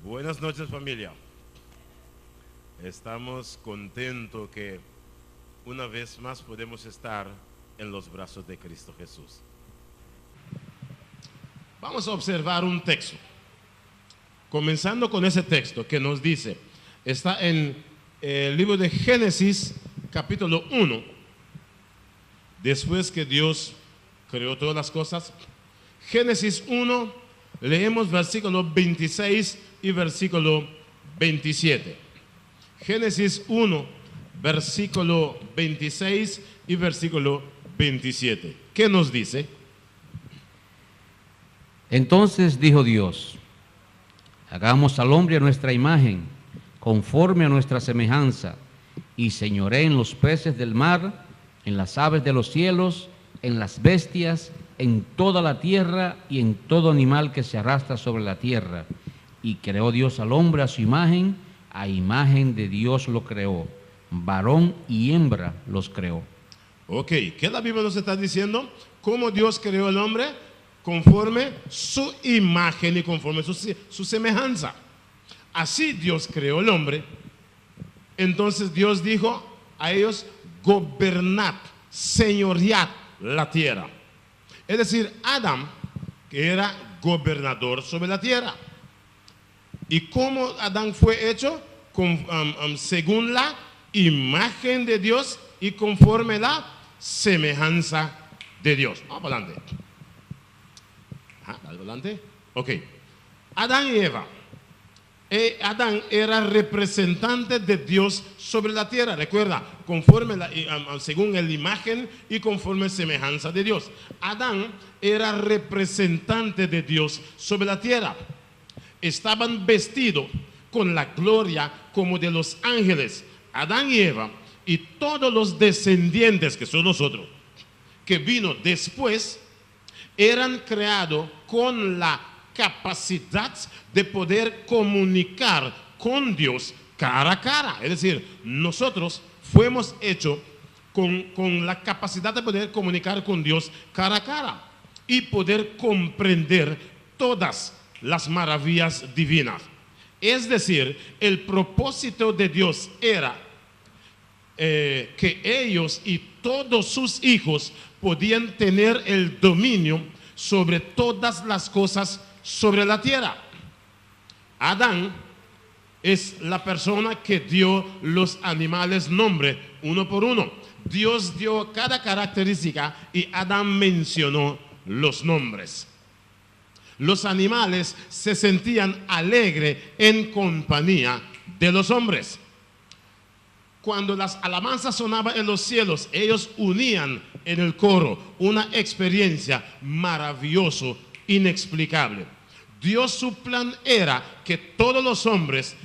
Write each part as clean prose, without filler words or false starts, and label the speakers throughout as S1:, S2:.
S1: Buenas noches, familia. Estamos contentos que una vez más podemos estar en los brazos de Cristo Jesús. Vamos a observar un texto, comenzando con ese texto que nos dice, está en el libro de Génesis capítulo 1, después que Dios creó todas las cosas. Génesis 1, leemos versículo 26 y versículo 27. Génesis 1, versículo 26 y versículo 27. ¿Qué nos dice?
S2: Entonces dijo Dios: hagamos al hombre a nuestra imagen, conforme a nuestra semejanza, y señoree en los peces del mar, en las aves de los cielos, en las bestias, en toda la tierra y en todo animal que se arrastra sobre la tierra. Y creó Dios al hombre a su imagen, a imagen de Dios lo creó, varón y hembra los creó.
S1: Ok, ¿qué la Biblia nos está diciendo? ¿Cómo Dios creó al hombre? Conforme su imagen y conforme su semejanza. Así Dios creó al hombre. Entonces Dios dijo a ellos: gobernad, señoread la tierra. Es decir, Adán, que era gobernador sobre la tierra. ¿Y cómo Adán fue hecho? Según la imagen de Dios y conforme la semejanza de Dios. Vamos adelante. Adelante. Ok. Adán y Eva. Adán era representante de Dios sobre la tierra. Recuerda, conforme según la imagen y conforme semejanza de Dios. Adán era representante de Dios sobre la tierra. Estaban vestidos con la gloria como de los ángeles. Adán y Eva y todos los descendientes, que son nosotros, que vino después, eran creados con la capacidad de poder comunicar con Dios cara a cara. Es decir, nosotros fuimos hechos con la capacidad de poder comunicar con Dios cara a cara y poder comprender todas las maravillas divinas. Es decir, el propósito de Dios era que ellos y todos sus hijos podían tener el dominio sobre todas las cosas sobre la tierra. Adán es la persona que dio los animales nombre uno por uno. Dios dio cada característica y Adán mencionó los nombres. Los animales se sentían alegres en compañía de los hombres. Cuando las alabanzas sonaban en los cielos, ellos unían en el coro una experiencia maravillosa, inexplicable. Dios, su plan era que todos los hombres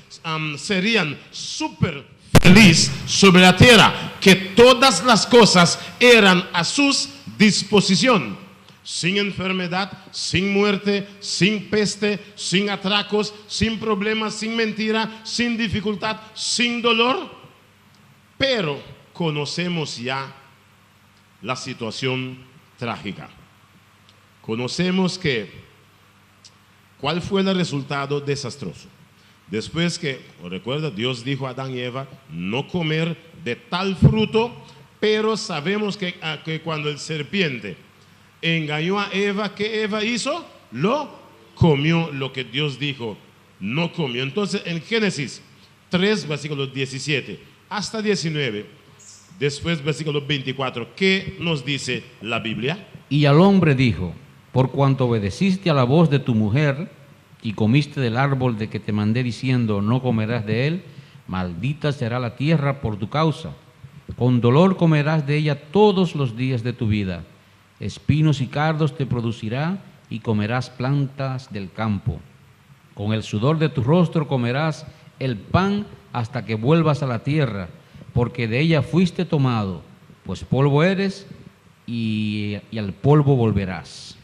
S1: serían súper felices sobre la tierra, que todas las cosas eran a su disposición. Sin enfermedad, sin muerte, sin peste, sin atracos, sin problemas, sin mentira, sin dificultad, sin dolor. Pero conocemos ya la situación trágica. Conocemos cuál fue el resultado desastroso. Después que, recuerda, Dios dijo a Adán y Eva no comer de tal fruto, pero sabemos que cuando el serpiente engañó a Eva, ¿qué Eva hizo? Lo comió, lo que Dios dijo, no comió. Entonces en Génesis 3, versículos 17 hasta 19, después versículo 24, ¿qué nos dice la Biblia?
S2: Y al hombre dijo: por cuanto obedeciste a la voz de tu mujer y comiste del árbol de que te mandé diciendo no comerás de él, maldita será la tierra por tu causa. Con dolor comerás de ella todos los días de tu vida. Espinos y cardos te producirá y comerás plantas del campo. Con el sudor de tu rostro comerás el pan hasta que vuelvas a la tierra, porque de ella fuiste tomado, pues polvo eres y al polvo volverás.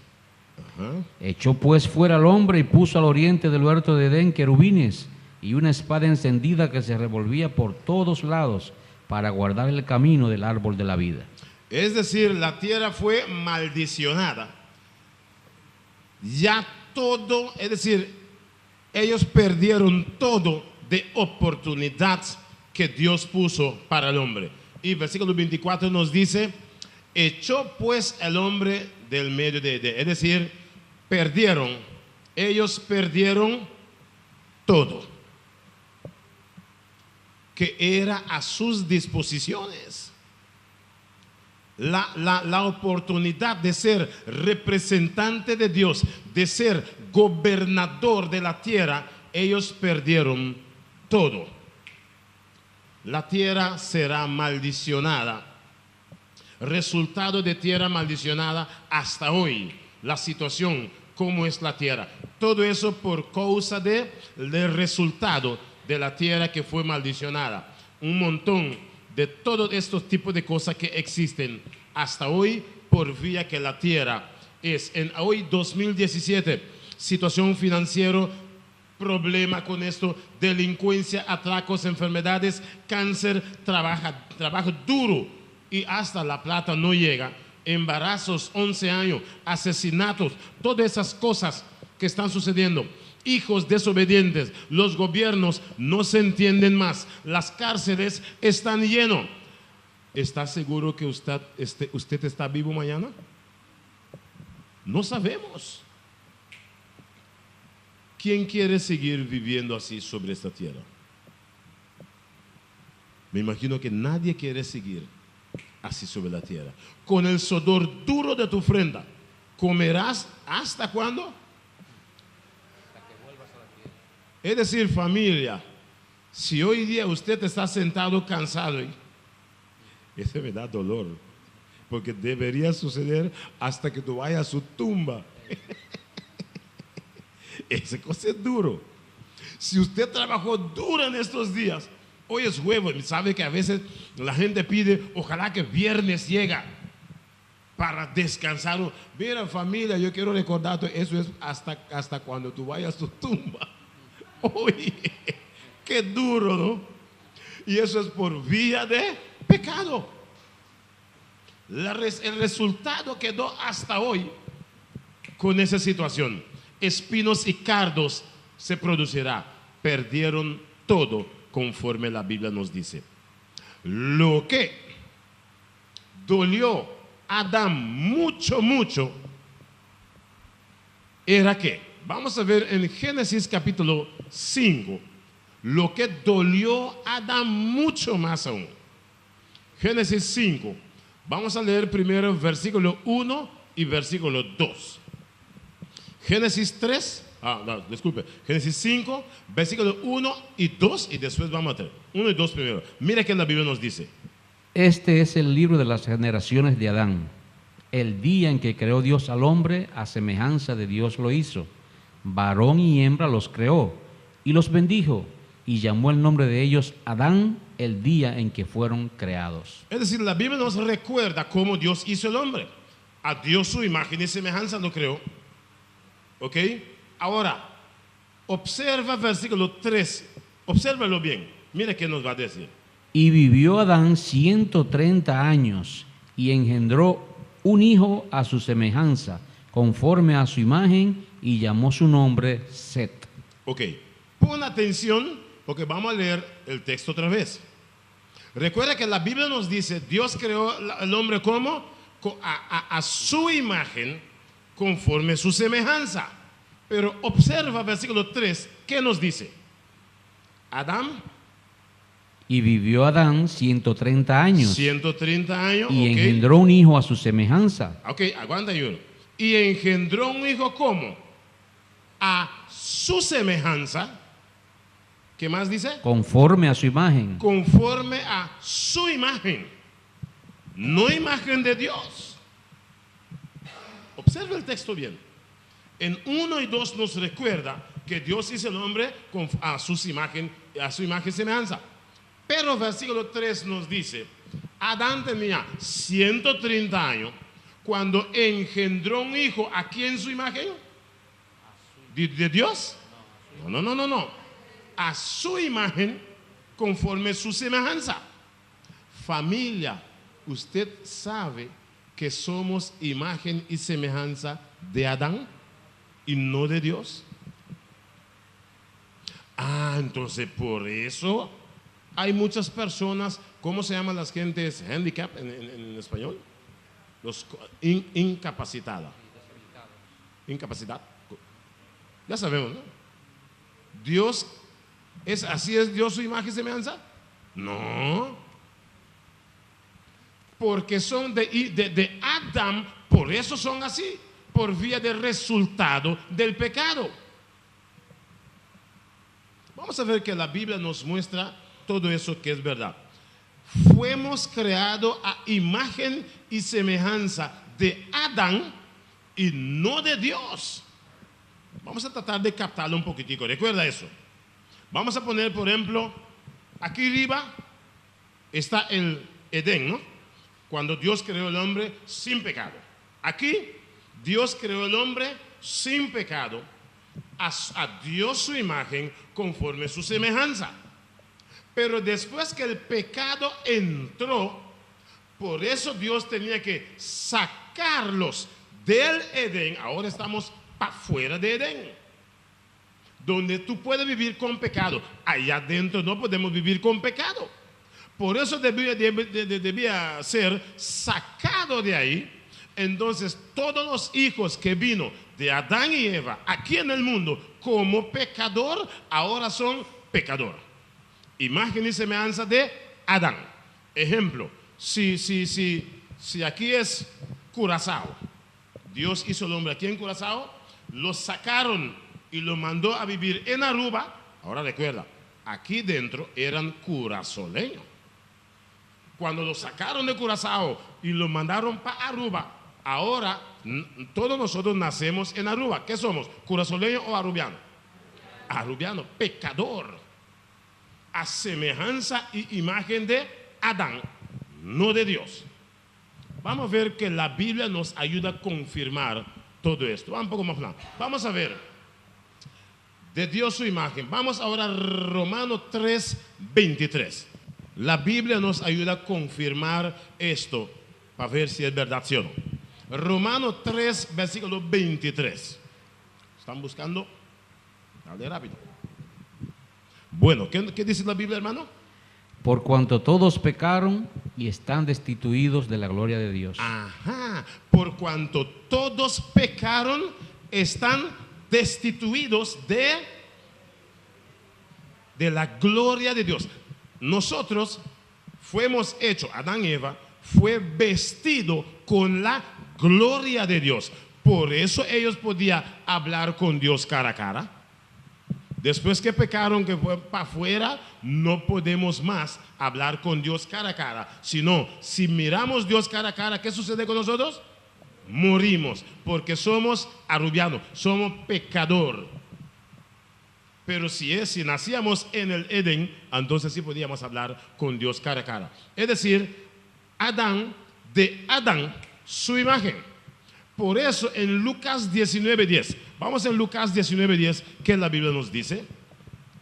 S2: Echó pues fuera al hombre y puso al oriente del huerto de Edén querubines y una espada encendida que se revolvía por todos lados para guardar el camino del árbol de la vida.
S1: Es decir, la tierra fue maldicionada. Ya todo, es decir, ellos perdieron todo de oportunidad que Dios puso para el hombre. Y versículo 24 nos dice, echó pues el hombre del medio es decir, ellos perdieron todo que era a sus disposiciones. La oportunidad de ser representante de Dios, de ser gobernador de la tierra, ellos perdieron todo. La tierra será maldicionada. Resultado de tierra maldicionada hasta hoy. La situación, cómo es la tierra. Todo eso por causa del resultado de la tierra que fue maldicionada. Un montón de todos estos tipos de cosas que existen hasta hoy por vía que la tierra es. En hoy 2017, situación financiera, problema con esto, delincuencia, atracos, enfermedades, cáncer, trabajo duro y hasta la plata no llega, embarazos, 11 años, asesinatos, todas esas cosas que están sucediendo, hijos desobedientes, los gobiernos no se entienden más, las cárceles están llenas. ¿Está seguro que usted está vivo mañana? No sabemos. ¿Quién quiere seguir viviendo así sobre esta tierra? Me imagino que nadie quiere seguir así sobre la tierra. Con el sudor duro de tu frente, ¿comerás hasta cuándo? Hasta que vuelvas a la tierra. Es decir, familia, si hoy día usted está sentado cansado, eso me da dolor, porque debería suceder hasta que tú vayas a su tumba. Ese cosa es duro. Si usted trabajó duro en estos días, hoy es jueves, sabe que a veces la gente pide, ojalá que viernes llega para descansar. Mira familia, yo quiero recordarte, eso es hasta cuando tú vayas a tu tumba. Oye, qué duro, ¿no? Y eso es por vía de pecado. El resultado quedó hasta hoy con esa situación. Espinos y cardos se producirá. Perdieron todo conforme la Biblia nos dice. Lo que dolió a Adán mucho era que, vamos a ver en Génesis capítulo 5, lo que dolió a Adán mucho más aún. Génesis 5, vamos a leer primero versículo 1 y versículo 2. Génesis 5, versículo 1 y 2, y después vamos a tener 1 y 2 primero. Mira que la Biblia nos dice.
S2: Este es el libro de las generaciones de Adán. El día en que creó Dios al hombre, a semejanza de Dios lo hizo. Varón y hembra los creó, y los bendijo, y llamó el nombre de ellos Adán el día en que fueron creados.
S1: Es decir, la Biblia nos recuerda cómo Dios hizo el hombre. A Dios su imagen y semejanza lo creó. ¿Ok? Ahora, observa versículo 3. Obsérvalo bien. Mira qué nos va a decir.
S2: Y vivió Adán 130 años y engendró un hijo a su semejanza, conforme a su imagen, y llamó su nombre Set.
S1: Ok, pon atención porque vamos a leer el texto otra vez. Recuerda que la Biblia nos dice, Dios creó al hombre como a su imagen, conforme a su semejanza. Pero observa versículo 3, ¿qué nos dice? Adán.
S2: Y vivió Adán 130 años.
S1: 130 años.
S2: Y engendró un hijo a su semejanza.
S1: Ok, aguanta yo. Y engendró un hijo ¿cómo? A su semejanza. ¿Qué más dice?
S2: Conforme a su imagen.
S1: Conforme a su imagen. No imagen de Dios. Observa el texto bien. En 1 y 2 nos recuerda que Dios hizo el hombre a su imagen y semejanza. Pero versículo 3 nos dice, Adán tenía 130 años cuando engendró un hijo. ¿A quién su imagen? ¿De Dios? No. A su imagen conforme su semejanza. Familia, usted sabe que somos imagen y semejanza de Adán y no de Dios. Entonces por eso hay muchas personas, ¿cómo se llaman las gentes handicap en español? Los incapacitados. Incapacidad. Ya sabemos, ¿no? Dios así es Dios su imagen y semejanza. No. Porque son de Adán, por eso son así, por vía del resultado del pecado. Vamos a ver que la Biblia nos muestra todo eso que es verdad. Fuimos creados a imagen y semejanza de Adán y no de Dios. Vamos a tratar de captarlo un poquitico, recuerda eso. Vamos a poner, por ejemplo, aquí arriba está el Edén, ¿no? Cuando Dios creó el hombre sin pecado. Aquí Dios creó el hombre sin pecado, a Dios su imagen conforme su semejanza. Pero después que el pecado entró, por eso Dios tenía que sacarlos del Edén. Ahora estamos para fuera de Edén, donde tú puedes vivir con pecado. Allá adentro no podemos vivir con pecado. Por eso debía ser sacado de ahí. Entonces todos los hijos que vino de Adán y Eva aquí en el mundo como pecador, ahora son pecador. Imagen y semejanza de Adán. Ejemplo, si aquí es Curazao, Dios hizo el hombre aquí en Curazao, lo sacaron y lo mandó a vivir en Aruba. Ahora recuerda, aquí dentro eran curazoleños. Cuando lo sacaron de Curazao y lo mandaron para Aruba, ahora todos nosotros nacemos en Aruba. ¿Qué somos? ¿Curazoleño o arubiano? Arubiano, pecador. A semejanza y imagen de Adán, no de Dios. Vamos a ver que la Biblia nos ayuda a confirmar todo esto. Vamos un poco más lejos. Vamos a ver de Dios su imagen. Vamos ahora a Romanos 3:23. La Biblia nos ayuda a confirmar esto para ver si es verdad, sí o no. Romanos 3, versículo 23. ¿Están buscando? Dale rápido. Bueno, ¿qué dice la Biblia, hermano?
S2: Por cuanto todos pecaron y están destituidos de la gloria de Dios.
S1: Ajá, por cuanto todos pecaron, están destituidos de la gloria de Dios. Nosotros fuimos hechos, Adán y Eva, fue vestido con la gloria de Dios. Por eso ellos podían hablar con Dios cara a cara. Después que pecaron, que fue para afuera, no podemos más hablar con Dios cara a cara. Sino, si miramos Dios cara a cara, ¿qué sucede con nosotros? Morimos, porque somos arubianos, somos pecador. Pero si nacíamos en el Edén, entonces sí podíamos hablar con Dios cara a cara. Es decir, de Adán, su imagen. Por eso en Lucas 19:10, vamos en Lucas 19:10, ¿qué la Biblia nos dice?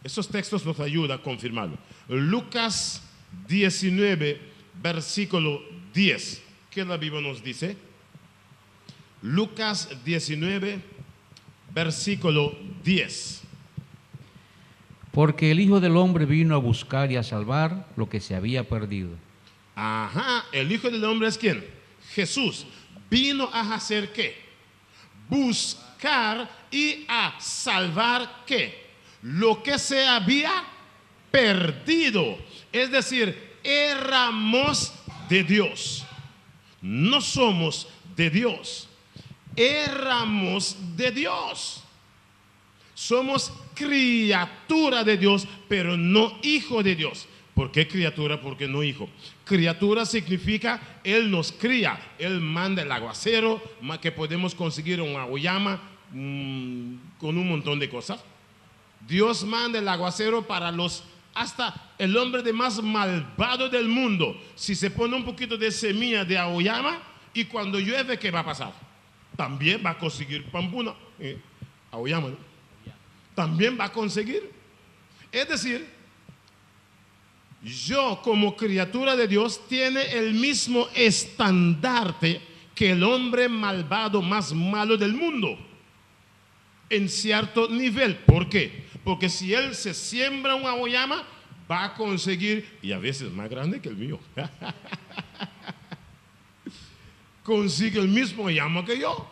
S1: Esos textos nos ayudan a confirmarlo. Lucas 19, versículo 10, ¿qué la Biblia nos dice? Lucas 19, versículo 10.
S2: Porque el Hijo del Hombre vino a buscar y a salvar lo que se había perdido.
S1: Ajá, el Hijo del Hombre es ¿quién? Jesús. Vino a hacer ¿qué? Buscar y a salvar ¿qué? Lo que se había perdido. Es decir, éramos de Dios. No somos de Dios. Éramos de Dios. Somos criatura de Dios, pero no hijo de Dios. ¿Por qué criatura? Porque no hijo. Criatura significa Él nos cría. Él manda el aguacero, que podemos conseguir un auyama con un montón de cosas. Dios manda el aguacero para hasta el hombre de más malvado del mundo. Si se pone un poquito de semilla de auyama y cuando llueve, ¿qué va a pasar? También va a conseguir pampuna. Auyama, ¿no? También va a conseguir. Es decir, yo como criatura de Dios tiene el mismo estandarte que el hombre malvado más malo del mundo en cierto nivel. ¿Por qué? Porque si él se siembra una auyama, va a conseguir, y a veces más grande que el mío, consigue el mismo llamo que yo.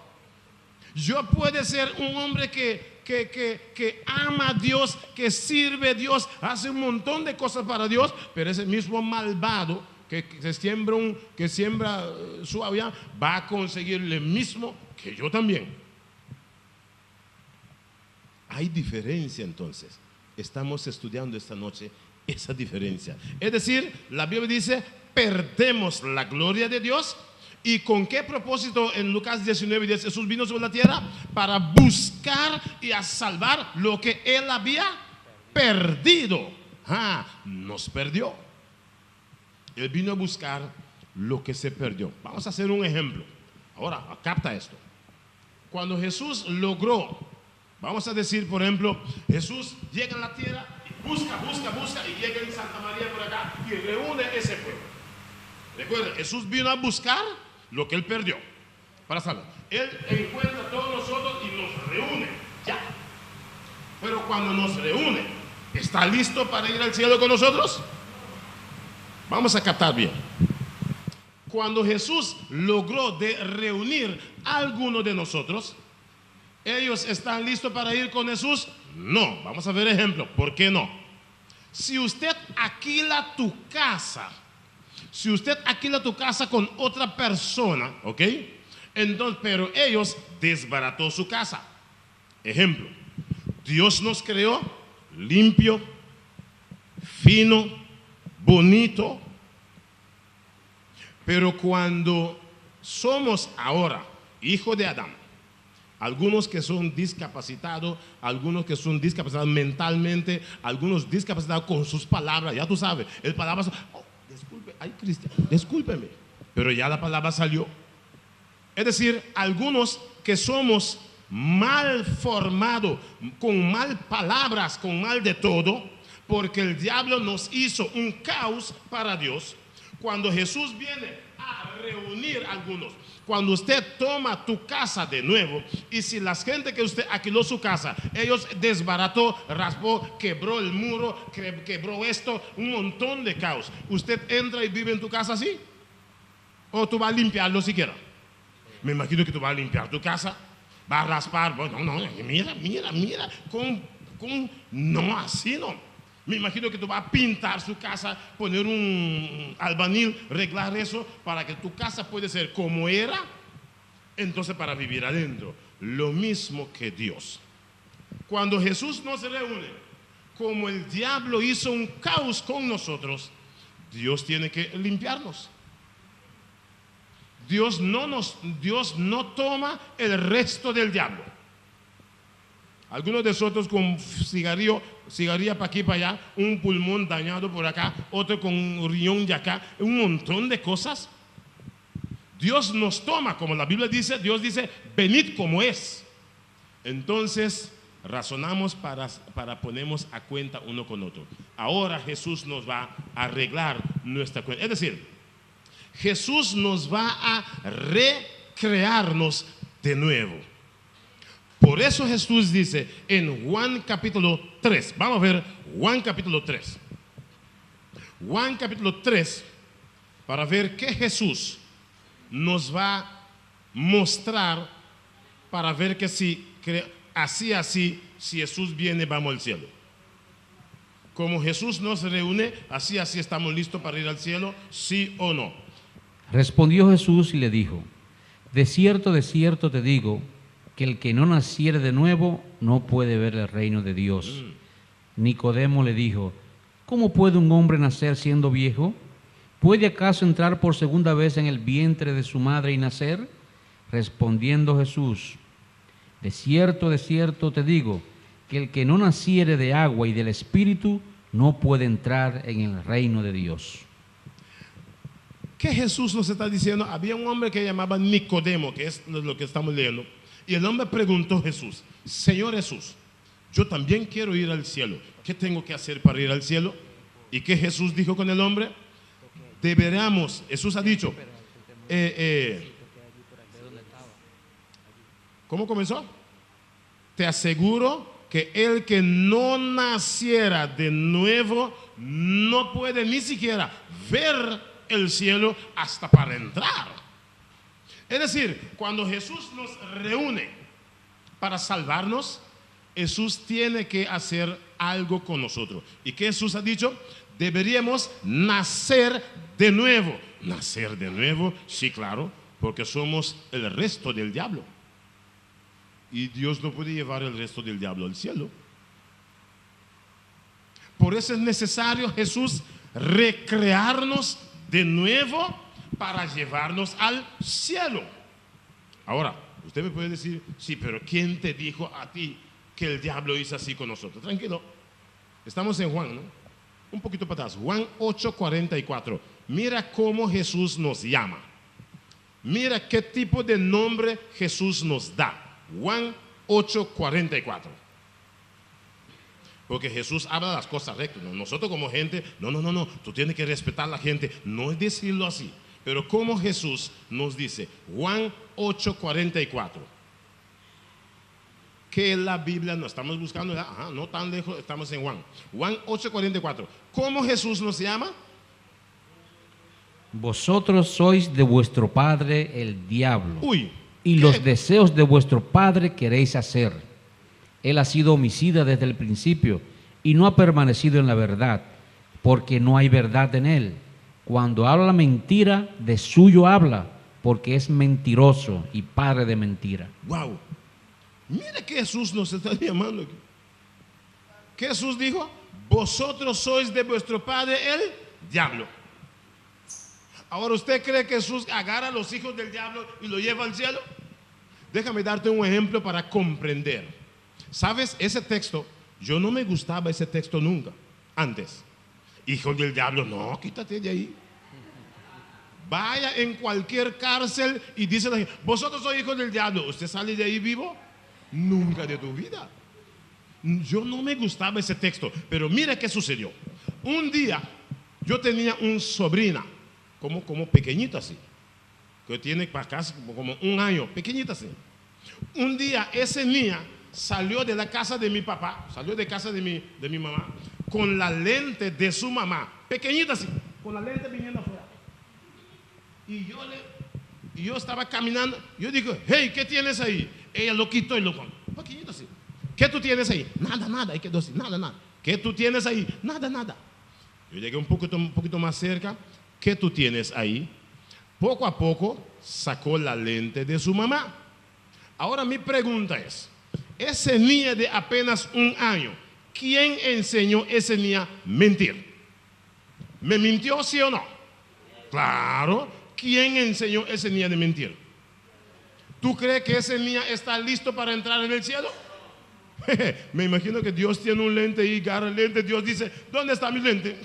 S1: Yo puede ser un hombre que ama a Dios, que sirve a Dios, hace un montón de cosas para Dios, pero ese mismo malvado que siembra su auyama va a conseguir lo mismo que yo también. Hay diferencia entonces. Estamos estudiando esta noche esa diferencia. Es decir, la Biblia dice, perdemos la gloria de Dios. ¿Y con qué propósito? En Lucas 19 dice, Jesús vino sobre la tierra para buscar y a salvar lo que él había perdido. Nos perdió. Él vino a buscar lo que se perdió. Vamos a hacer un ejemplo. Ahora, capta esto. Cuando Jesús logró, vamos a decir, por ejemplo, Jesús llega a la tierra y busca y llega en Santa María por acá y reúne ese pueblo. Recuerden, Jesús vino a buscar lo que él perdió para salvar. Él encuentra a todos nosotros y nos reúne. Ya. Pero cuando nos reúne, ¿está listo para ir al cielo con nosotros? Vamos a captar bien. Cuando Jesús logró de reunir a alguno de nosotros, ¿ellos están listos para ir con Jesús? No. Vamos a ver ejemplo. ¿Por qué no? Si usted alquila tu casa, con otra persona, ¿ok? Entonces, pero ellos desbarató su casa. Ejemplo, Dios nos creó limpio, fino, bonito, pero cuando somos ahora hijos de Adán, algunos que son discapacitados, algunos que son discapacitados mentalmente, algunos discapacitados con sus palabras, ya tú sabes, el palabra, disculpe, ay Cristian, discúlpeme, pero ya la palabra salió. Es decir, algunos que somos mal formados, con mal palabras, con mal de todo, porque el diablo nos hizo un caos para Dios. Cuando Jesús viene a reunir a algunos, cuando usted toma tu casa de nuevo, y si la gente que usted alquiló su casa, ellos desbarató, raspó, quebró el muro, quebró esto, un montón de caos, ¿usted entra y vive en tu casa así? ¿O tú vas a limpiarlo siquiera? Me imagino que tú vas a limpiar tu casa, vas a raspar, bueno, no, mira, no, así no. Me imagino que tú vas a pintar su casa, poner un albañil, arreglar eso para que tu casa pueda ser como era, entonces para vivir adentro. Lo mismo que Dios. Cuando Jesús nos reúne, como el diablo hizo un caos con nosotros, Dios tiene que limpiarnos. Dios no toma el resto del diablo. Algunos de nosotros con cigarrillo para aquí para allá, un pulmón dañado por acá, otro con un riñón de acá, un montón de cosas. Dios nos toma, como la Biblia dice, Dios dice, venid como es. Entonces razonamos para ponernos a cuenta uno con otro. Ahora Jesús nos va a arreglar nuestra cuenta. Es decir, Jesús nos va a recrearnos de nuevo. Por eso Jesús dice en Juan capítulo 3, vamos a ver Juan capítulo 3. Juan capítulo 3, para ver qué Jesús nos va a mostrar, para ver que si así, si Jesús viene, vamos al cielo. Como Jesús nos reúne, así estamos listos para ir al cielo, sí o no.
S2: Respondió Jesús y le dijo, de cierto te digo, que el que no naciere de nuevo no puede ver el reino de Dios. Nicodemo le dijo, ¿cómo puede un hombre nacer siendo viejo? ¿Puede acaso entrar por segunda vez en el vientre de su madre y nacer? Respondiendo Jesús, de cierto te digo, que el que no naciere de agua y del Espíritu no puede entrar en el reino de Dios.
S1: ¿Qué Jesús nos está diciendo? Había un hombre que llamaba Nicodemo, que es lo que estamos leyendo. Y el hombre preguntó a Jesús, Señor Jesús, yo también quiero ir al cielo. ¿Qué tengo que hacer para ir al cielo? ¿Y qué Jesús dijo con el hombre? Jesús ha dicho, ¿cómo comenzó? Te aseguro que el que no naciera de nuevo no puede ni siquiera ver el cielo hasta para entrar. Es decir, cuando Jesús nos reúne para salvarnos, Jesús tiene que hacer algo con nosotros. ¿Y qué Jesús ha dicho? Deberíamos nacer de nuevo. ¿Nacer de nuevo? Sí, claro, porque somos el resto del diablo. Y Dios no puede llevar el resto del diablo al cielo. Por eso es necesario Jesús recrearnos de nuevo para llevarnos al cielo. Ahora, usted me puede decir, sí, pero ¿quién te dijo a ti que el diablo hizo así con nosotros? Tranquilo, estamos en Juan, ¿no? Un poquito para atrás, Juan 8:44. Mira cómo Jesús nos llama. Mira qué tipo de nombre Jesús nos da. Juan 8:44. Porque Jesús habla las cosas rectas. Nosotros como gente, no, tú tienes que respetar a la gente. No es decirlo así. Pero como Jesús nos dice, Juan 8:44. Que la Biblia no estamos buscando, no tan lejos, estamos en Juan. Juan 8:44. ¿Cómo Jesús nos llama?
S2: Vosotros sois de vuestro padre el diablo.
S1: Uy.
S2: Y
S1: ¿qué?
S2: los deseos de vuestro padre queréis hacer. Él ha sido homicida desde el principio y no ha permanecido en la verdad, porque no hay verdad en él. Cuando habla mentira, de suyo habla, porque es mentiroso y padre de mentira.
S1: Wow. Mira que Jesús nos está llamando aquí. ¿Qué Jesús dijo? Vosotros sois de vuestro padre el diablo. Ahora, ¿usted cree que Jesús agarra a los hijos del diablo y lo lleva al cielo? Déjame darte un ejemplo para comprender. ¿Sabes? Ese texto, yo no me gustaba ese texto nunca, antes. Hijos del diablo, no, quítate de ahí. Vaya en cualquier cárcel y dice la gente, vosotros sois hijos del diablo. ¿Usted sale de ahí vivo? Nunca de tu vida. Yo no me gustaba ese texto, pero mira qué sucedió. Un día yo tenía un sobrina, como pequeñita así, que tiene casi como un año, pequeñita así. Un día esa niña salió de la casa de mi papá, salió de casa de mi mamá, con la lente de su mamá, pequeñita así, con la lente viniendo afuera. Y yo estaba caminando, yo digo, hey, ¿qué tienes ahí? Ella lo quitó y lo pone, pequeñito así. ¿Qué tú tienes ahí? Nada, hay que decir, nada. ¿Qué tú tienes ahí? Nada. Yo llegué un poquito más cerca. ¿Qué tú tienes ahí? Poco a poco sacó la lente de su mamá. Ahora mi pregunta es, esa niña de apenas un año, ¿quién enseñó a esa niña a mentir? ¿Me mintió, sí o no? Claro. ¿Quién enseñó a esa niña de mentir? ¿Tú crees que esa niña está listo para entrar en el cielo? Me imagino que Dios tiene un lente y agarra el lente. Dios dice, ¿dónde está mi lente?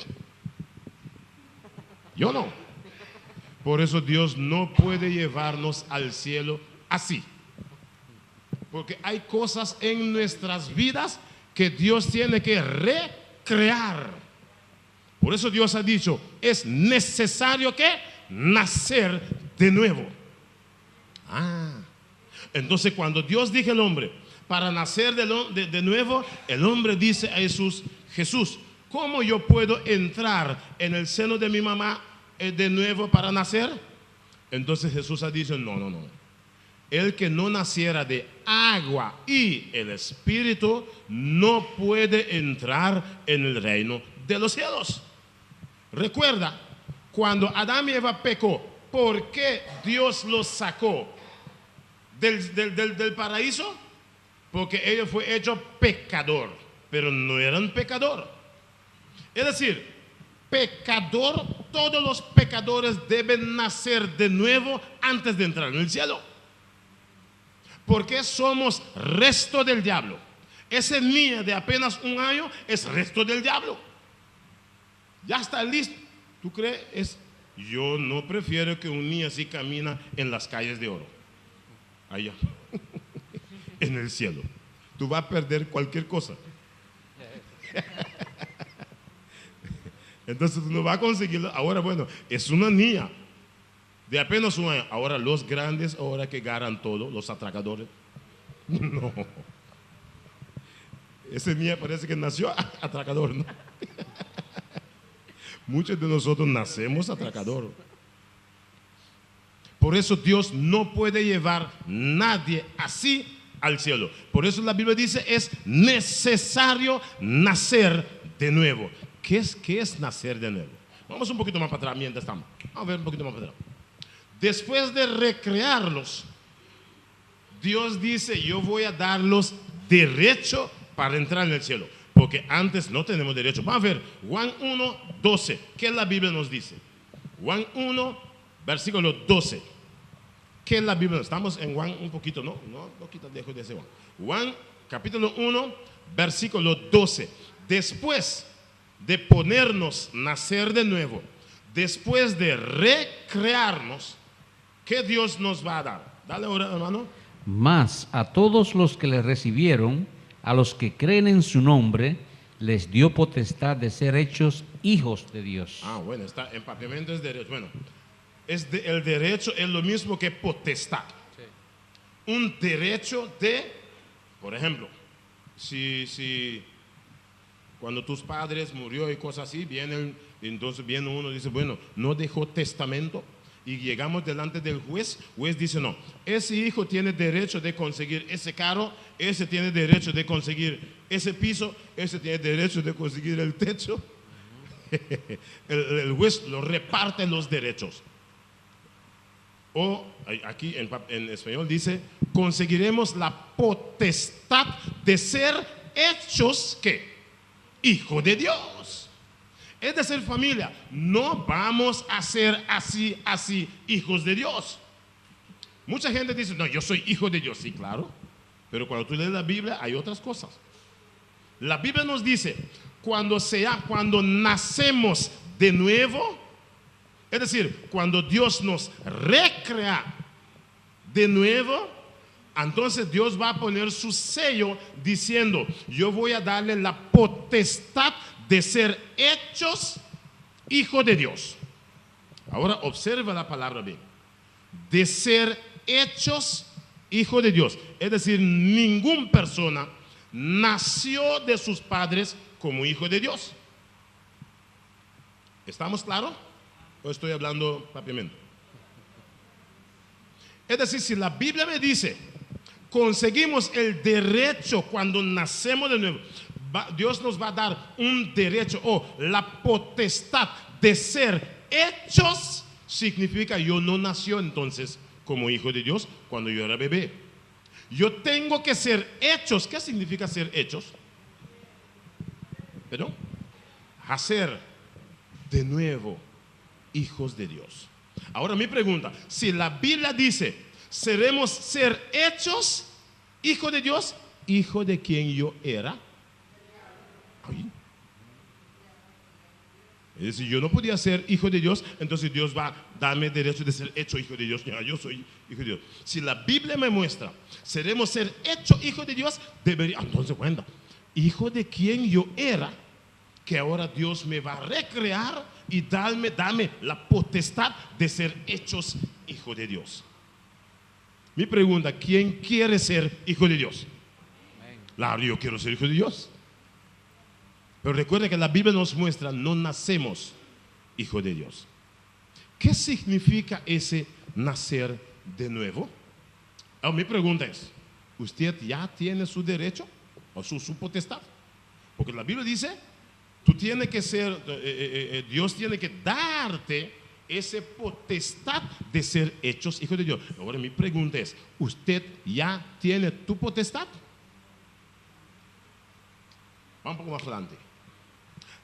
S1: Yo no. Por eso Dios no puede llevarnos al cielo así. Porque hay cosas en nuestras vidas que Dios tiene que recrear. Por eso Dios ha dicho, es necesario que nacer de nuevo. Entonces cuando Dios dijo al hombre, para nacer de nuevo, el hombre dice a Jesús, ¿cómo yo puedo entrar en el seno de mi mamá de nuevo para nacer? Entonces Jesús ha dicho, no. El que no naciera de agua y el Espíritu no puede entrar en el reino de los cielos. Recuerda, cuando Adán y Eva pecó, ¿por qué Dios los sacó del paraíso? Porque ellos fue hecho pecador, pero no eran pecador. Es decir, pecador, todos los pecadores deben nacer de nuevo antes de entrar en el cielo. Porque somos resto del diablo. Ese niño de apenas un año es resto del diablo. Ya está listo. ¿Tú crees? Yo no prefiero que un niño así camina en las calles de oro. Allá. En el cielo. Tú vas a perder cualquier cosa. Entonces tú no vas a conseguirlo. Ahora, bueno, es una niña de apenas un año. Ahora los grandes, ahora que ganan todo, los atracadores. No. Ese niño parece que nació atracador, ¿no? Muchos de nosotros nacemos atracador. Por eso Dios no puede llevar nadie así al cielo. Por eso la Biblia dice, es necesario nacer de nuevo. ¿Qué es nacer de nuevo? Vamos un poquito más para atrás mientras estamos. Vamos a ver un poquito más para atrás. Después de recrearlos, Dios dice, yo voy a darlos derecho para entrar en el cielo. Porque antes no tenemos derecho. Vamos a ver, Juan 1, 12. ¿Qué la Biblia nos dice? Juan 1, versículo 12. ¿Qué la Biblia? Estamos en Juan un poquito, no quita lejos de ese Juan. Juan, capítulo 1, versículo 12. Después de ponernos nacer de nuevo, después de recrearnos, ¿qué Dios nos va a dar? Dale ahora, hermano.
S2: Mas a todos los que le recibieron, a los que creen en su nombre, les dio potestad de ser hechos hijos de Dios.
S1: Bueno, está empapiamiento es derecho. Bueno, el derecho es lo mismo que potestad. Sí. Un derecho de, por ejemplo, si cuando tus padres murió y cosas así, entonces viene uno y dice, bueno, no dejó testamento. Y llegamos delante del juez dice, no, ese hijo tiene derecho de conseguir ese carro, ese tiene derecho de conseguir ese piso, ese tiene derecho de conseguir el techo. El juez lo reparte los derechos. O aquí en español dice, conseguiremos la potestad de ser hechos, ¿qué? Hijo de Dios. Es decir, familia, no vamos a ser así, hijos de Dios. Mucha gente dice, no, yo soy hijo de Dios. Sí, claro. Pero cuando tú lees la Biblia, hay otras cosas. La Biblia nos dice, cuando nacemos de nuevo, es decir, cuando Dios nos recrea de nuevo, entonces Dios va a poner su sello diciendo, yo voy a darle la potestad de ser hechos hijos de Dios. Ahora observa la palabra bien. De ser hechos hijos de Dios. Es decir, ninguna persona nació de sus padres como hijo de Dios. ¿Estamos claros? ¿O estoy hablando papiamento? Es decir, si la Biblia me dice, conseguimos el derecho cuando nacemos de nuevo, Dios nos va a dar un derecho o la potestad de ser hechos, significa yo no nació entonces como hijo de Dios cuando yo era bebé. Yo tengo que ser hechos. ¿Qué significa ser hechos? ¿Perdón? Hacer de nuevo hijos de Dios. Ahora mi pregunta, si la Biblia dice seremos ser hechos hijo de Dios, hijo de quien yo era. Es decir, yo no podía ser hijo de Dios, entonces Dios va a darme derecho de ser hecho hijo de Dios. Ya, yo soy hijo de Dios. Si la Biblia me muestra, seremos ser hecho hijo de Dios, debería, entonces bueno, hijo de quien yo era, que ahora Dios me va a recrear y dame la potestad de ser hechos hijo de Dios. Mi pregunta, ¿quién quiere ser hijo de Dios? Claro, yo quiero ser hijo de Dios. Pero recuerde que la Biblia nos muestra, no nacemos hijo de Dios. ¿Qué significa ese nacer de nuevo? Mi pregunta es, ¿usted ya tiene su derecho o su potestad? Porque la Biblia dice, tú tienes que ser, Dios tiene que darte esa potestad de ser hechos hijos de Dios. Ahora mi pregunta es, ¿usted ya tiene tu potestad? Vamos un poco más adelante.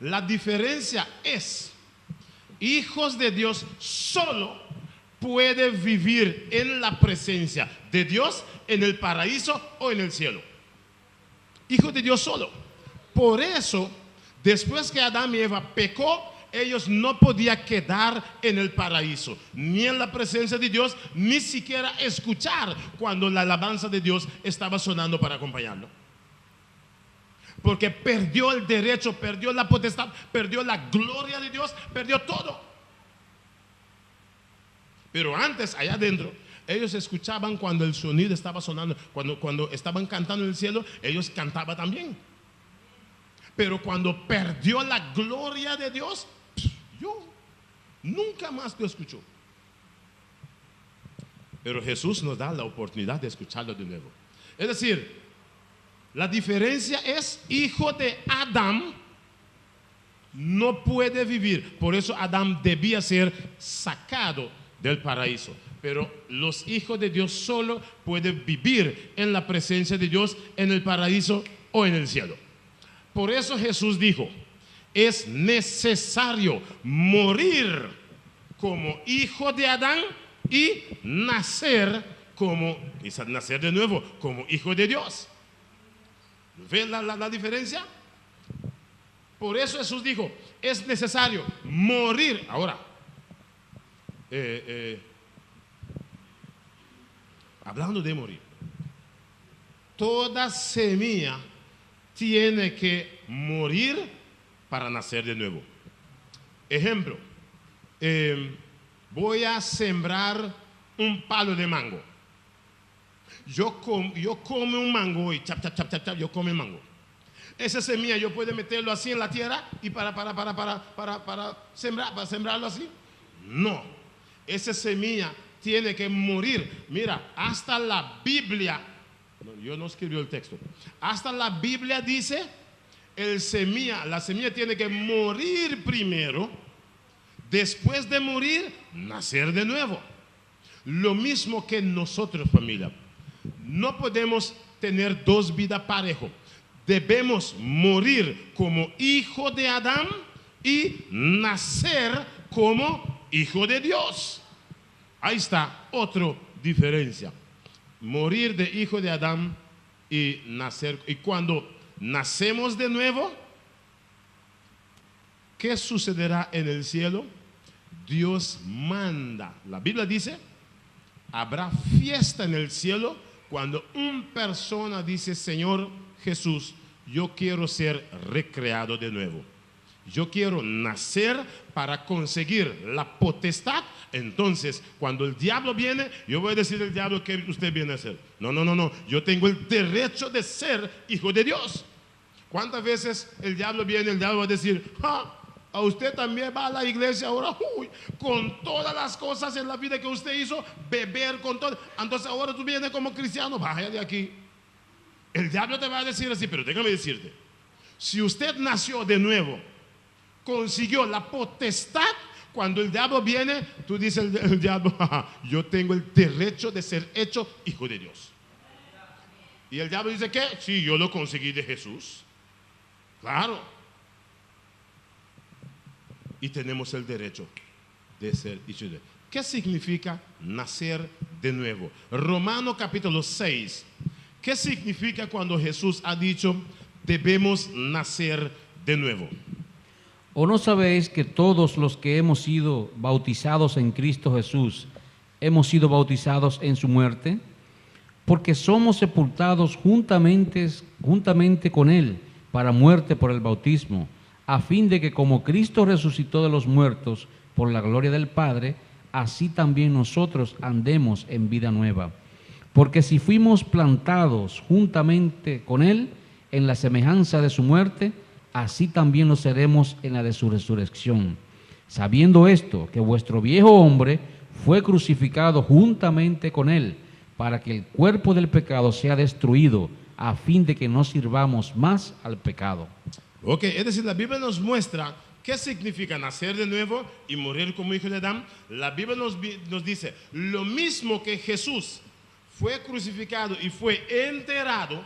S1: La diferencia es, hijos de Dios solo pueden vivir en la presencia de Dios en el paraíso o en el cielo. Hijos de Dios solo. Por eso, después que Adán y Eva pecó, ellos no podían quedar en el paraíso, ni en la presencia de Dios, ni siquiera escuchar cuando la alabanza de Dios estaba sonando para acompañarlo. Porque perdió el derecho, perdió la potestad, perdió la gloria de Dios, perdió todo. Pero antes, allá adentro, ellos escuchaban cuando el sonido estaba sonando, cuando estaban cantando en el cielo, ellos cantaban también. Pero cuando perdió la gloria de Dios, yo nunca más lo escuchó. Pero Jesús nos da la oportunidad de escucharlo de nuevo. Es decir, la diferencia es hijo de Adán no puede vivir. Por eso Adán debía ser sacado del paraíso. Pero los hijos de Dios solo pueden vivir en la presencia de Dios, en el paraíso o en el cielo. Por eso Jesús dijo, es necesario morir como hijo de Adán y nacer de nuevo como hijo de Dios. ¿Ven la diferencia? Por eso Jesús dijo, es necesario morir. Ahora, hablando de morir, toda semilla tiene que morir para nacer de nuevo. Ejemplo, voy a sembrar un palo de mango. Yo como un mango y yo como el mango. Esa semilla yo puedo meterlo así en la tierra y para sembrarlo así. No, esa semilla tiene que morir. Mira, hasta la Biblia, yo no escribí el texto, hasta la Biblia dice, la semilla tiene que morir primero, después de morir, nacer de nuevo. Lo mismo que nosotros, familia. No podemos tener dos vidas parejo. Debemos morir como hijo de Adán y nacer como hijo de Dios. Ahí está otra diferencia. Morir de hijo de Adán y nacer. Y cuando nacemos de nuevo, ¿qué sucederá en el cielo? Dios manda. La Biblia dice, habrá fiesta en el cielo cuando una persona dice, Señor Jesús, yo quiero ser recreado de nuevo. Yo quiero nacer para conseguir la potestad. Entonces, cuando el diablo viene, yo voy a decir al diablo que usted viene a hacer. No. Yo tengo el derecho de ser hijo de Dios. ¿Cuántas veces el diablo viene? El diablo va a decir, a usted también va a la iglesia ahora, con todas las cosas en la vida que usted hizo, beber con todo. Entonces ahora tú vienes como cristiano, vaya de aquí. El diablo te va a decir así, pero déjame decirte, si usted nació de nuevo, consiguió la potestad, cuando el diablo viene, tú dices el diablo, yo tengo el derecho de ser hecho hijo de Dios. Y el diablo dice, ¿qué? Sí, yo lo conseguí de Jesús. Claro. Y tenemos el derecho de ser hijo de Dios. ¿Qué significa nacer de nuevo? Romanos capítulo 6. ¿Qué significa cuando Jesús ha dicho debemos nacer de nuevo?
S2: ¿O no sabéis que todos los que hemos sido bautizados en Cristo Jesús hemos sido bautizados en su muerte? Porque somos sepultados juntamente con Él para muerte por el bautismo, a fin de que como Cristo resucitó de los muertos por la gloria del Padre, así también nosotros andemos en vida nueva. Porque si fuimos plantados juntamente con Él en la semejanza de su muerte, así también lo seremos en la de su resurrección. Sabiendo esto, que vuestro viejo hombre fue crucificado juntamente con Él, para que el cuerpo del pecado sea destruido, a fin de que no sirvamos más al pecado.
S1: Ok, es decir, la Biblia nos muestra qué significa nacer de nuevo y morir como hijo de Adán. La Biblia nos dice, lo mismo que Jesús fue crucificado y fue enterrado,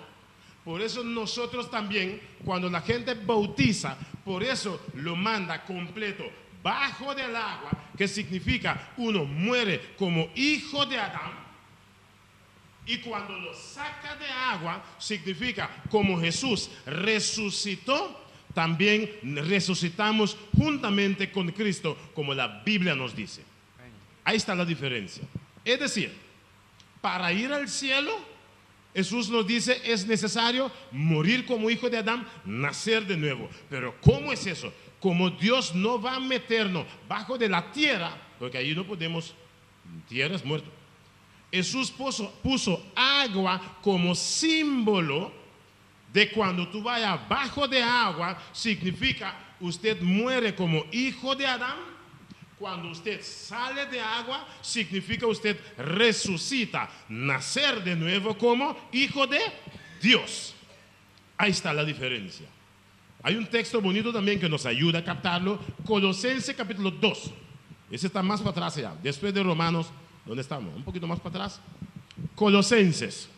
S1: por eso nosotros también, cuando la gente bautiza, por eso lo manda completo bajo del agua, que significa uno muere como hijo de Adán. Y cuando lo saca de agua, significa como Jesús resucitó, también resucitamos juntamente con Cristo, como la Biblia nos dice. Ahí está la diferencia. Es decir, para ir al cielo, Jesús nos dice, es necesario morir como hijo de Adán, nacer de nuevo. Pero ¿cómo es eso? Como Dios no va a meternos bajo de la tierra, porque ahí no podemos, tierra es muerto. Jesús puso agua como símbolo De cuando tú vayas bajo de agua, significa usted muere como hijo de Adán. Cuando usted sale de agua, significa usted resucita, nacer de nuevo como hijo de Dios. Ahí está la diferencia. Hay un texto bonito también que nos ayuda a captarlo. Colosenses capítulo 2. Ese está más para atrás ya. Después de Romanos, ¿dónde estamos? Un poquito más para atrás. Colosenses.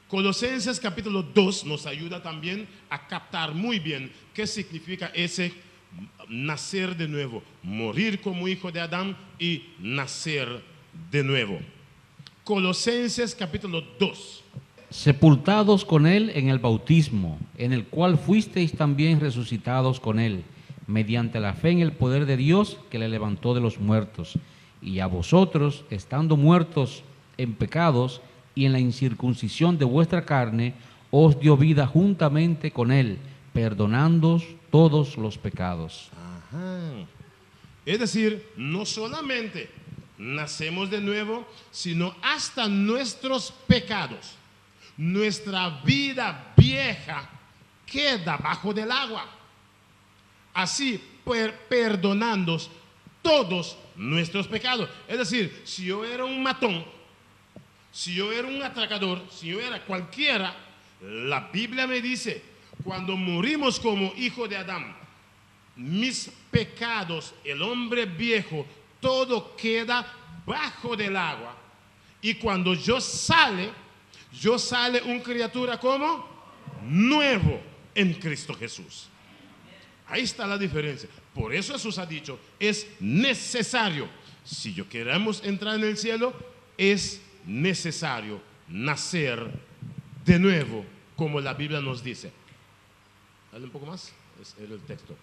S1: Colosenses capítulo 2 nos ayuda también a captar muy bien qué significa ese nacer de nuevo, morir como hijo de Adán y nacer de nuevo. Colosenses capítulo 2.
S2: Sepultados con él en el bautismo, en el cual fuisteis también resucitados con él, mediante la fe en el poder de Dios que le levantó de los muertos. Y a vosotros, estando muertos en pecados y en la incircuncisión de vuestra carne, os dio vida juntamente con él, perdonándoos todos los pecados.
S1: Ajá. Es decir, no solamente nacemos de nuevo, sino hasta nuestros pecados. Nuestra vida vieja queda bajo del agua. Así, perdonando todos nuestros pecados. Es decir, si yo era un matón, si yo era un atracador, si yo era cualquiera, la Biblia me dice, cuando morimos como hijo de Adán, mis pecados, el hombre viejo, todo queda bajo del agua. Y cuando yo sale una criatura como nuevo en Cristo Jesús. Ahí está la diferencia. Por eso Jesús ha dicho, es necesario, si yo queremos entrar en el cielo, es necesario nacer de nuevo, como la Biblia nos dice. Dale un poco más, es el texto.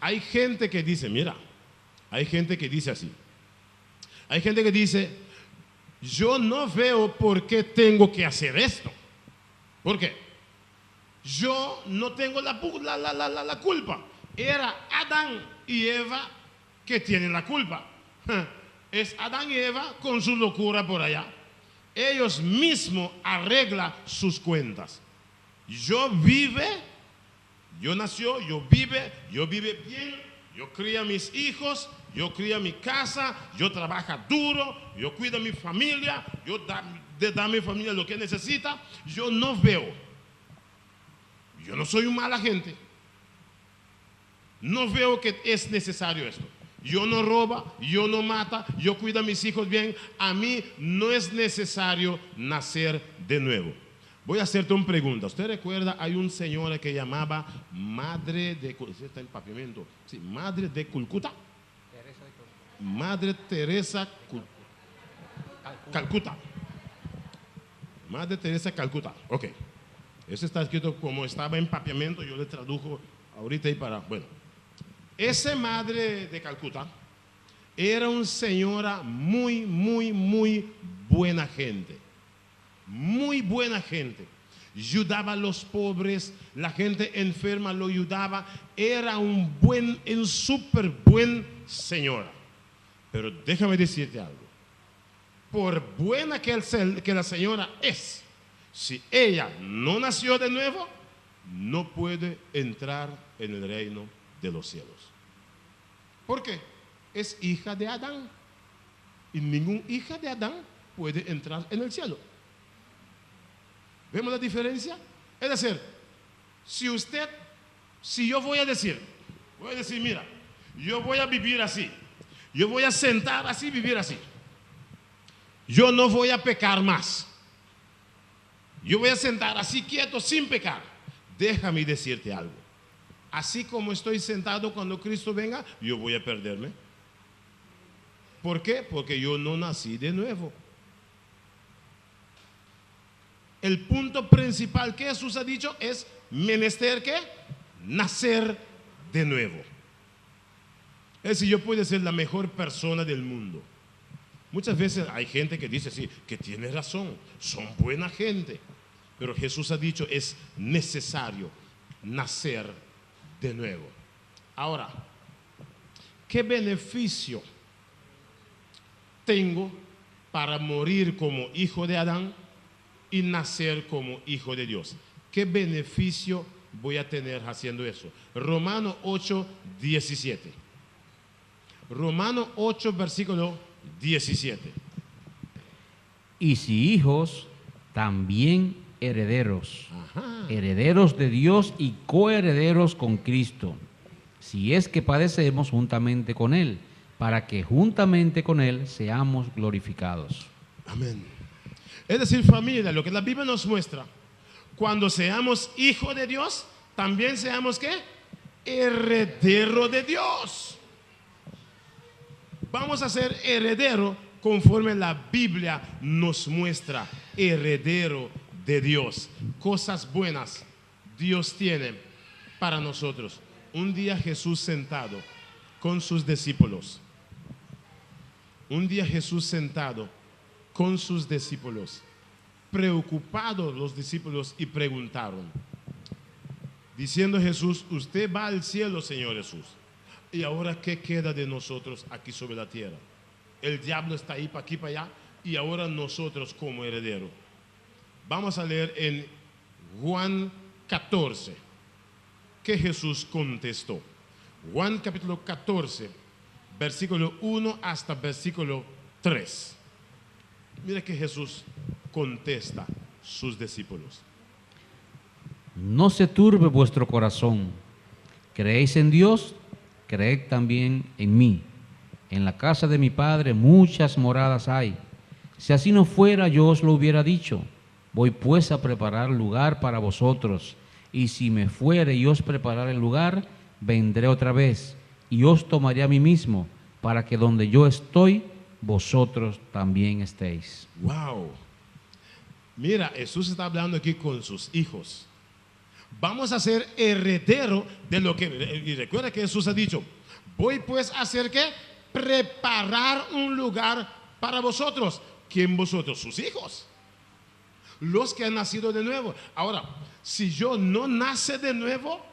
S1: Hay gente que dice, mira, hay gente que dice así. Hay gente que dice, yo no veo por qué tengo que hacer esto. ¿Por qué? Yo no tengo la culpa. Era Adán y Eva que tienen la culpa. Es Adán y Eva con su locura por allá. Ellos mismos arreglan sus cuentas. Yo vive bien, yo crío a mis hijos, yo crío mi casa, yo trabajo duro, yo cuido a mi familia, yo da a mi familia lo que necesita. Yo no veo, yo no soy un mala gente, no veo que es necesario esto. Yo no robo, yo no mato, yo cuido a mis hijos bien. A mí no es necesario nacer de nuevo. Voy a hacerte una pregunta. ¿Usted recuerda? Hay una señora que llamaba Madre de está en papiamento. Sí, Madre de Calcuta. Madre Teresa Calcuta. Madre Teresa Calcuta. Ok. Eso está escrito como estaba en papiamento. Yo le tradujo ahorita y para. Bueno. Esa Madre de Calcuta era una señora muy buena gente. Muy buena gente. Ayudaba a los pobres, la gente enferma lo ayudaba. Era un súper buen señora. Pero déjame decirte algo. Por buena que la señora es, si ella no nació de nuevo, no puede entrar en el reino de los cielos. ¿Por qué? Es hija de Adán. Y ninguna hija de Adán puede entrar en el cielo. ¿Vemos la diferencia? Es decir, si yo voy a decir, mira, yo voy a vivir así, yo voy a sentar así, vivir así, yo no voy a pecar más, yo voy a sentar así quieto sin pecar. Déjame decirte algo, así como estoy sentado cuando Cristo venga, yo voy a perderme. ¿Por qué? Porque yo no nací de nuevo. El punto principal que Jesús ha dicho es menester que nacer de nuevo. Es decir, yo puedo ser la mejor persona del mundo. Muchas veces hay gente que dice sí, que tiene razón, son buena gente. Pero Jesús ha dicho es necesario nacer de nuevo. Ahora, ¿qué beneficio tengo para morir como hijo de Adán y nacer como hijo de Dios? ¿Qué beneficio voy a tener haciendo eso? Romano 8, 17. Romano 8, versículo 17.
S2: Y si hijos, también herederos,
S1: Ajá.
S2: herederos de Dios y coherederos con Cristo, si es que padecemos juntamente con Él, para que juntamente con Él seamos glorificados.
S1: Amén. Es decir, familia, lo que la Biblia nos muestra, cuando seamos hijos de Dios, también seamos ¿qué? Heredero de Dios. Vamos a ser heredero conforme la Biblia nos muestra, heredero de Dios. Cosas buenas Dios tiene para nosotros. Un día Jesús sentado con sus discípulos. Un día Jesús sentado con sus discípulos. Preocupados los discípulos y preguntaron, diciendo Jesús, usted va al cielo, Señor Jesús. ¿Y ahora qué queda de nosotros aquí sobre la tierra? El diablo está ahí, para aquí, para allá. Y ahora nosotros como heredero. Vamos a leer en Juan 14. ¿Qué Jesús contestó? Juan capítulo 14, versículo 1 hasta versículo 3. Mira que Jesús contesta a sus discípulos.
S2: No se turbe vuestro corazón. ¿Creéis en Dios? Creed también en mí. En la casa de mi Padre muchas moradas hay. Si así no fuera, yo os lo hubiera dicho. Voy pues a preparar lugar para vosotros. Y si me fuere y os preparare el lugar, vendré otra vez y os tomaré a mí mismo, para que donde yo estoy, vosotros también estéis.
S1: Wow. Mira, Jesús está hablando aquí con sus hijos. Vamos a ser heredero de lo que... Y recuerda que Jesús ha dicho, voy pues a hacer ¿qué? Preparar un lugar para vosotros. ¿Quién vosotros? Sus hijos. Los que han nacido de nuevo. Ahora, si yo no nace de nuevo,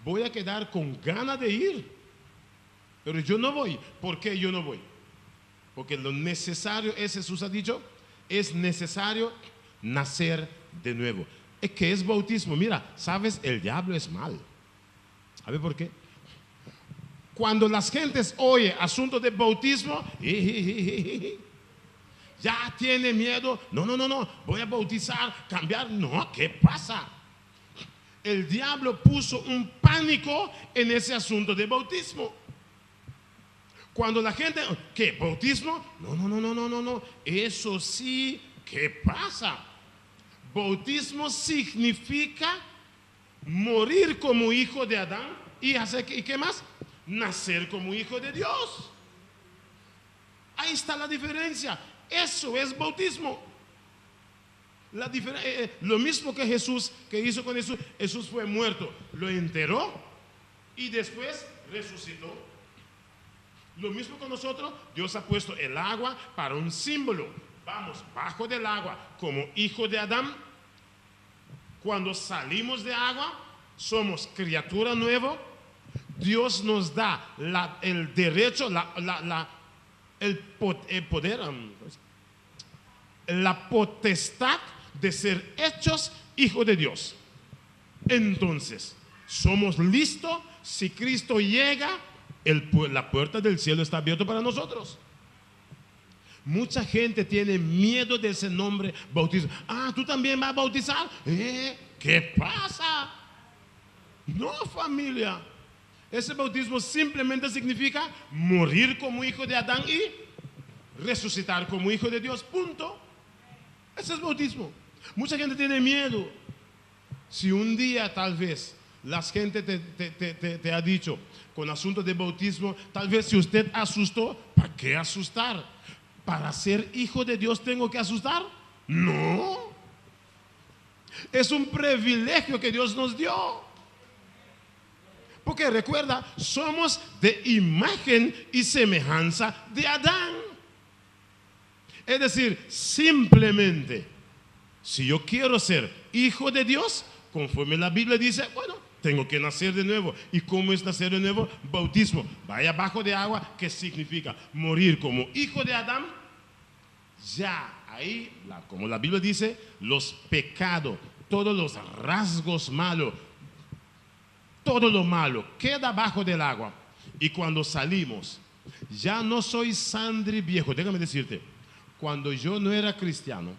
S1: voy a quedar con ganas de ir. Pero yo no voy. ¿Por qué yo no voy? Porque lo necesario es, Jesús ha dicho, es necesario nacer de nuevo. Es que es bautismo. Mira, sabes, el diablo es mal. ¿Sabe por qué? Cuando las gentes oyen asuntos de bautismo, ya tiene miedo. No, voy a bautizar, cambiar. No, ¿qué pasa? El diablo puso un pánico en ese asunto de bautismo. Cuando la gente, ¿qué? ¿Bautismo? No. Eso sí, ¿qué pasa? Bautismo significa morir como hijo de Adán y hacer, ¿y qué más? Nacer como hijo de Dios. Ahí está la diferencia. Eso es bautismo. Lo mismo que Jesús, que hizo con Jesús. Jesús fue muerto, lo enterró y después resucitó. Lo mismo con nosotros. Dios ha puesto el agua para un símbolo. Vamos bajo del agua como hijo de Adán. Cuando salimos de agua, somos criatura nueva. Dios nos da el derecho, el poder, la potestad de ser hechos hijos de Dios. Entonces, somos listos. Si Cristo llega, la puerta del cielo está abierta para nosotros. Mucha gente tiene miedo de ese nombre bautismo. Ah, ¿tú también vas a bautizar? ¿Qué pasa? No, familia. Ese bautismo simplemente significa morir como hijo de Adán y resucitar como hijo de Dios. Punto. Ese es bautismo. Mucha gente tiene miedo. Si un día tal vez la gente te ha dicho con asuntos de bautismo, tal vez si usted asustó, ¿para qué asustar? ¿Para ser hijo de Dios tengo que asustar? No. Es un privilegio que Dios nos dio. Porque recuerda, somos de imagen y semejanza de Adán. Es decir, simplemente, si yo quiero ser hijo de Dios, conforme la Biblia dice, bueno, tengo que nacer de nuevo. ¿Y cómo es nacer de nuevo? Bautismo. Vaya bajo de agua, ¿qué significa? Morir como hijo de Adán. Ya ahí, como la Biblia dice, los pecados todos los rasgos malos, todo lo malo queda abajo del agua. Y cuando salimos, ya no soy Sandri viejo. Déjame decirte, cuando yo no era cristiano,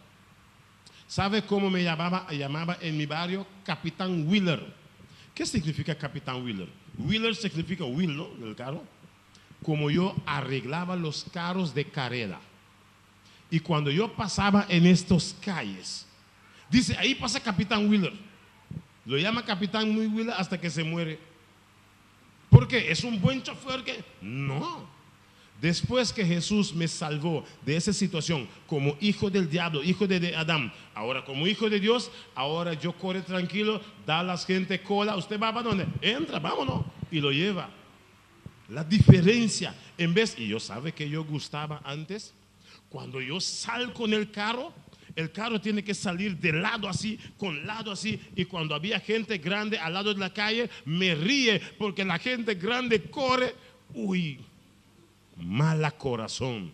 S1: ¿sabe cómo me llamaba en mi barrio? Capitán Wheeler. ¿Qué significa Capitán Wheeler? Wheeler significa wheel, ¿no? Del carro. Como yo arreglaba los carros de carrera. Y cuando yo pasaba en estas calles, dice, ahí pasa Capitán Wheeler. Lo llama Capitán Wheeler hasta que se muere. ¿Por qué? ¿Es un buen chofer que? No. Después que Jesús me salvó de esa situación como hijo del diablo, hijo de Adán, ahora como hijo de Dios, ahora yo corre tranquilo, da a la gente cola, usted va para donde, entra, vámonos, y lo lleva. La diferencia, en vez, y yo sabe que yo gustaba antes, cuando yo salgo en el carro tiene que salir de lado así, con lado así, y cuando había gente grande al lado de la calle, me ríe porque la gente grande corre, uy, mala corazón.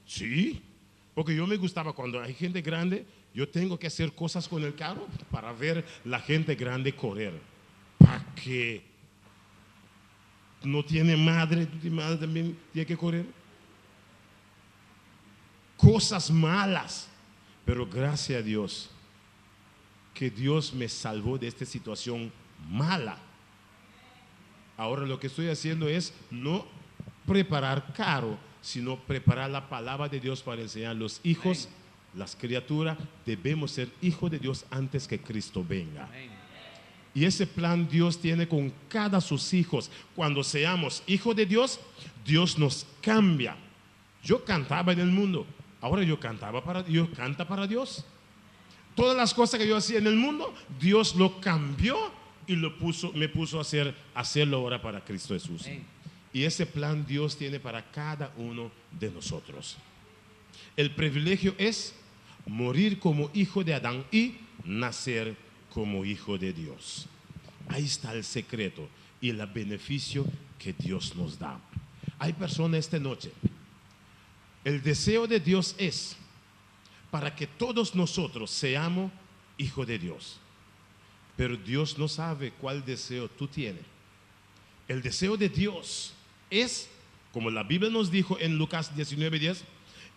S1: Sí, porque yo me gustaba cuando hay gente grande, yo tengo que hacer cosas con el carro para ver la gente grande correr. ¿Para qué? No tiene madre, tu madre también tiene que correr. Cosas malas. Pero gracias a Dios que Dios me salvó de esta situación mala. Ahora lo que estoy haciendo es no preparar caro, sino preparar la palabra de Dios para enseñar a los hijos, las criaturas. Debemos ser hijos de Dios antes que Cristo venga. Y ese plan Dios tiene con cada sus hijos. Cuando seamos hijos de Dios, Dios nos cambia. Yo cantaba en el mundo, ahora yo canto para Dios. Todas las cosas que yo hacía en el mundo, Dios lo cambió y me puso a hacerlo ahora para Cristo Jesús. Y ese plan Dios tiene para cada uno de nosotros. El privilegio es morir como hijo de Adán y nacer como hijo de Dios. Ahí está el secreto y el beneficio que Dios nos da. Hay personas esta noche. El deseo de Dios es para que todos nosotros seamos hijos de Dios. Pero Dios no sabe cuál deseo tú tienes. El deseo de Dios es, como la Biblia nos dijo en Lucas 19:10,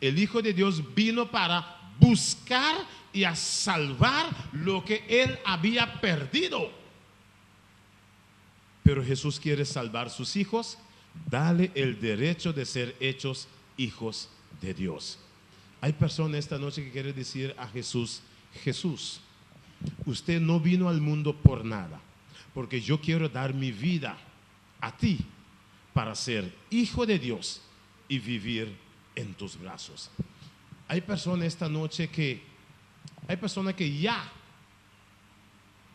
S1: el Hijo de Dios vino para buscar y a salvar lo que Él había perdido. Pero Jesús quiere salvar a sus hijos, dale el derecho de ser hechos hijos de Dios. Hay personas esta noche que quieren decir a Jesús, Jesús, usted no vino al mundo por nada, porque yo quiero dar mi vida a ti para ser hijo de Dios y vivir en tus brazos. Hay personas esta noche que ya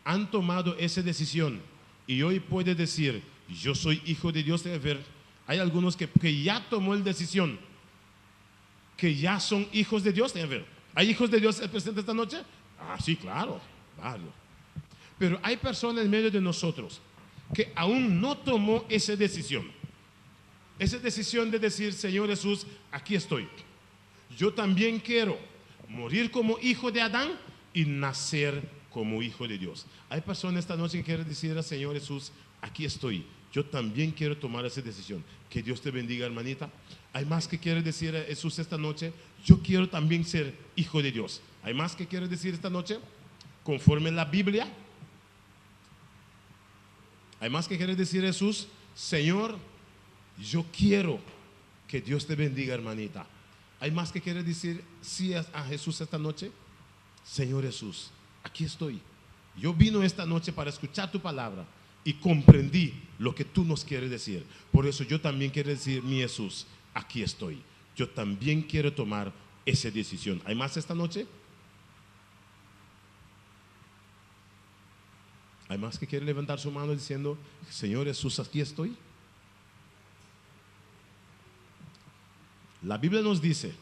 S1: han tomado esa decisión y hoy puede decir, yo soy hijo de Dios. Hay algunos que ya tomó la decisión, que ya son hijos de Dios. ¿Hay hijos de Dios presentes esta noche? Ah, sí, claro, varios. Pero hay personas en medio de nosotros que aún no tomó esa decisión. Esa decisión de decir, Señor Jesús, aquí estoy. Yo también quiero morir como hijo de Adán y nacer como hijo de Dios. Hay personas esta noche que quieren decir al Señor Jesús, aquí estoy. Yo también quiero tomar esa decisión. Que Dios te bendiga, hermanita. Hay más que quiere decir a Jesús esta noche, yo quiero también ser hijo de Dios. Hay más que quiere decir esta noche, conforme la Biblia. Hay más que quiere decir Jesús, Señor, yo quiero que Dios te bendiga, hermanita. Hay más que quiere decir sí a Jesús esta noche. Señor Jesús, aquí estoy. Yo vino esta noche para escuchar tu palabra y comprendí lo que tú nos quieres decir. Por eso yo también quiero decir, mi Jesús, aquí estoy. Yo también quiero tomar esa decisión. ¿Hay más esta noche? ¿Hay más que quiere levantar su mano diciendo, Señor Jesús, aquí estoy? La Biblia nos dice,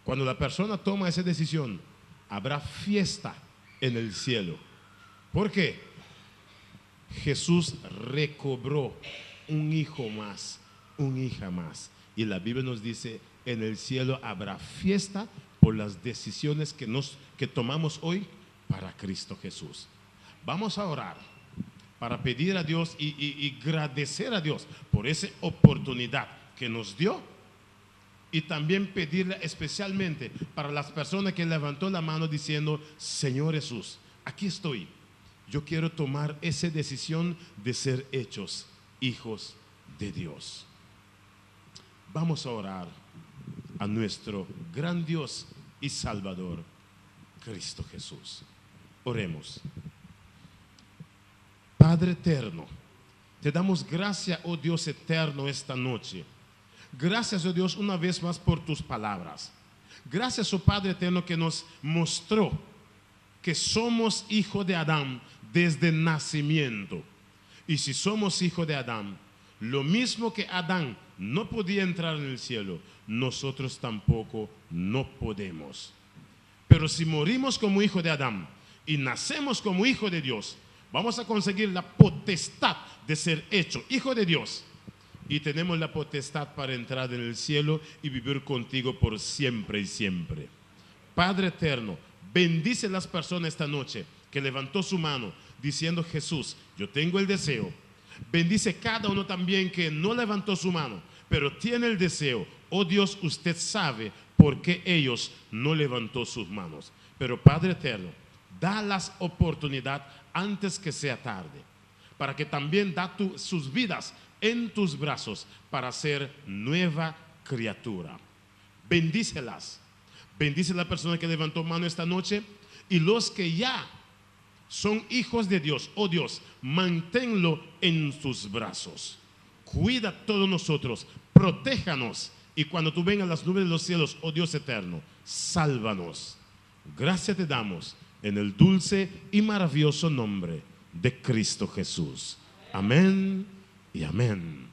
S1: cuando la persona toma esa decisión, habrá fiesta en el cielo. ¿Por qué? Jesús recobró un hijo más, una hija más. Y la Biblia nos dice, en el cielo habrá fiesta por las decisiones que tomamos hoy para Cristo Jesús. Vamos a orar para pedir a Dios y agradecer a Dios por esa oportunidad que nos dio, y también pedirle especialmente para las personas que levantó la mano diciendo: Señor Jesús, aquí estoy, yo quiero tomar esa decisión de ser hechos hijos de Dios. Vamos a orar a nuestro gran Dios y Salvador, Cristo Jesús. Oremos. Padre eterno, te damos gracias, oh Dios eterno, esta noche. Gracias, oh Dios, una vez más por tus palabras. Gracias, oh Padre eterno, que nos mostró que somos hijos de Adán desde nacimiento. Y si somos hijos de Adán, lo mismo que Adán no podía entrar en el cielo, nosotros tampoco no podemos. Pero si morimos como hijo de Adán y nacemos como hijo de Dios, vamos a conseguir la potestad de ser hecho hijo de Dios. Y tenemos la potestad para entrar en el cielo y vivir contigo por siempre y siempre. Padre eterno, bendice a las personas esta noche que levantó su mano diciendo: Jesús, yo tengo el deseo. Bendice cada uno también que no levantó su mano, pero tiene el deseo. Oh Dios, usted sabe por qué ellos no levantó sus manos. Pero Padre eterno, da las oportunidades antes que sea tarde, para que también da sus vidas en tus brazos para ser nueva criatura. Bendícelas. Bendice a la persona que levantó mano esta noche, y los que ya son hijos de Dios, oh Dios, manténlo en tus brazos. Cuida a todos nosotros, protéjanos, y cuando tú vengas a las nubes de los cielos, oh Dios eterno, sálvanos. Gracias te damos en el dulce y maravilloso nombre de Cristo Jesús. Amén y amén.